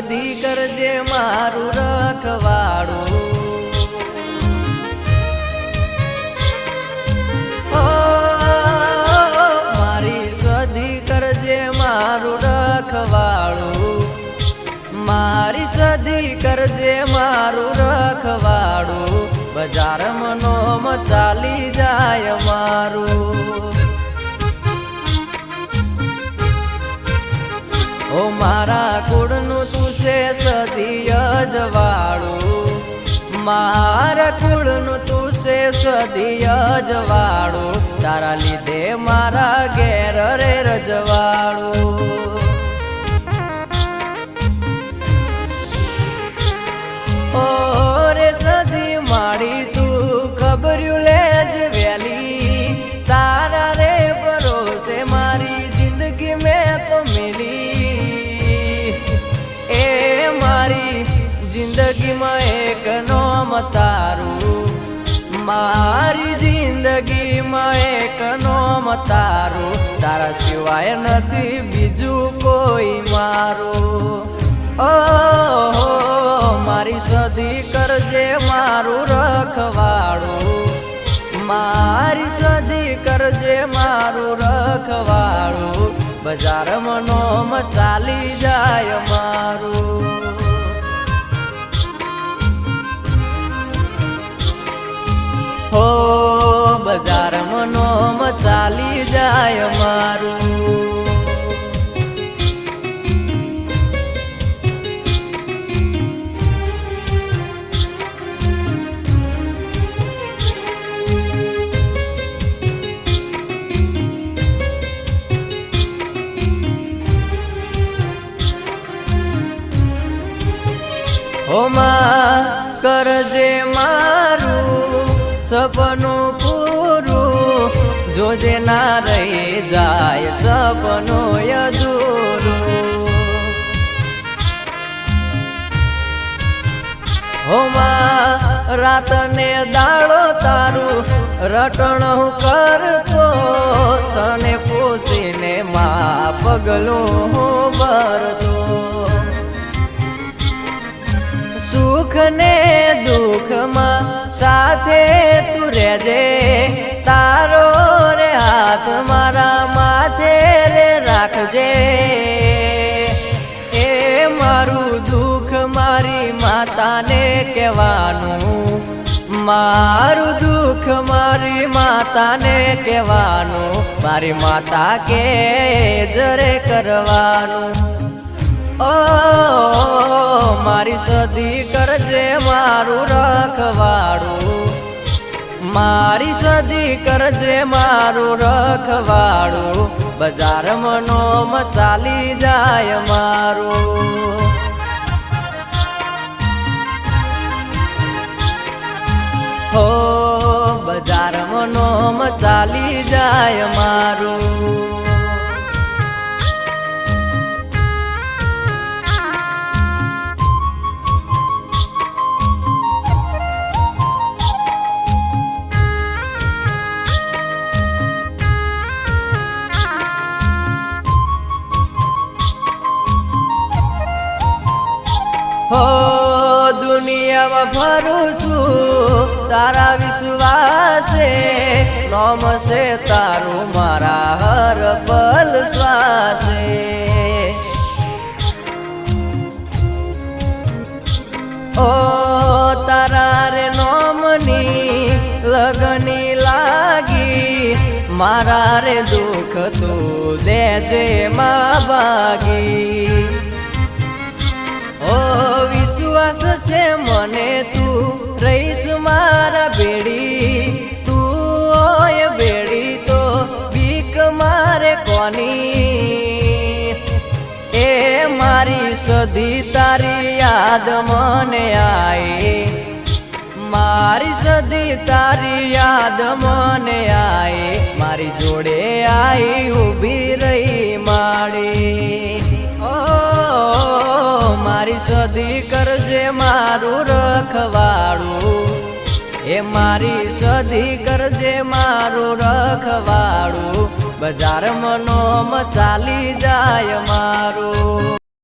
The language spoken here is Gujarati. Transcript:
સદી કરજે મારું રખવાડું મારી સદી કરજે મારું રખવાડું મારી સદી કરજે મારું રખવાડું બજાર મનોમ ચાલી જાય મારું ઓ મારા કુળનું તું છે સદી અજવાળું મારા કુળનું તું છે સદી અજવાળું તારા લીધે મારા ઘેર રે રજવાળું ઓ રે સદી માડી તું ખબર્યું લેજ વેલી તારા રે ભરોસે મારી જિંદગી મેં તો મિલી એ મારી જિંદગીમાં એક નોમ તારું મારી જિંદગીમાં એક નોમ તારું તારા સિવાય નથી બીજું કોઈ મારું ઓ મારી સદી કરજે મારું રખવાડું મારી સદી કરજે મારું રખવાડું બજાર મનોમ ચાલી જાય મારું હો બજાર મનોમ ચાલી જાય મારું ઓ માં કરજે મારું સપનું પૂરું જોજે ના રહી જાય સપનું અધૂરું ઓ માં રાત ને દાડો તારું રટણ હું કરતો તને પૂછીને માં પગલું હું ભરતો સુખ ને દુઃખમાં સાથે તું રહેજે તારો રે હાથ મારા માથે રે રાખજે એ મારું દુઃખ મારી માતાને કહેવાનું મારું દુઃખ મારી માતાને કહેવાનું મારી માતા કે જરે કરવાનું ઓ મારી સદી કરજે મારું રખવાડું મારી સદી કરજે મારું રખવાડું બજાર મનોમ ચાલી જાય મારું હો બજાર મનોમ ચાલી જાય મારું હો દુનિયામાં ફરું છું તારા વિશ્વાસે નોમ છે તારું મારા હર પલ શ્વાસે ઓ તારા રે નોમની લગની લાગી મારા રે દુઃખ તું દેજે માં ભાગી ઓ વિશ્વાસ છે મને તું રહીશ મારા બેડી તું ઓય બેડી તો બીક મારે કોની એ મારી સદી તારી યાદ મને આઈ મારી સદી તારી યાદ મને આઈ મારી જોડે આઈ ઊભી રહી માડી ઓ મારી સદી કરજે મારું રખવાડું એ મારી સદી કરજે મારું રખવાડું બજાર મનોમ ચાલી જાય મારું